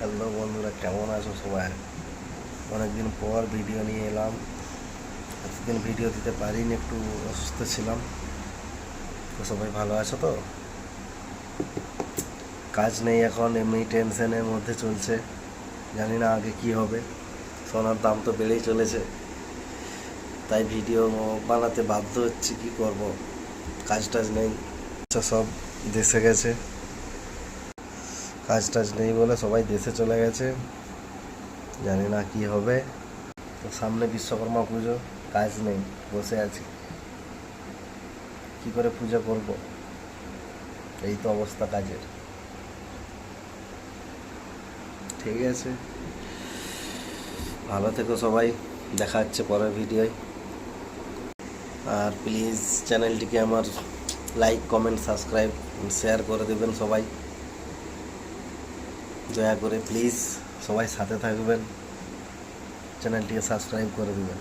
Hello বন্ধুরা, কেমন আছো সবাই? অনেকদিন পর ভিডিও নিয়ে এলাম। এতদিন ভিডিও দিতে পারিনি, একটু অসুস্থ ছিলাম। তো সবাই ভালো আছো তো? কাজ নেই এখন, এমনি টেনশনের মধ্যে চলছে। জানি না আগে কি হবে। সোনার দাম তো বেড়েই চলেছে, তাই ভিডিও বানাতে বাধ্য হচ্ছি। কি করব, কাজ টাজ নেই। সব দেশে গেছে, কাজ টাজ নেই বলে সবাই দেশে চলে গেছে। জানি না কি হবে। তো সামনে বিশ্বকর্মা পুজো, কাজ নেই, বসে আছি। কি করে পুজো করব? এই তো অবস্থা কাজের। ঠিক আছে, ভালো থেকো সবাই। দেখা হচ্ছে পরের ভিডিওয়। আর প্লিজ চ্যানেলটিকে আমার লাইক, কমেন্ট, সাবস্ক্রাইব, শেয়ার করে দেবেন সবাই। দয়া করে প্লিজ সবাই সাথে থাকবেন, চ্যানেলটিকে সাবস্ক্রাইব করে দেবেন।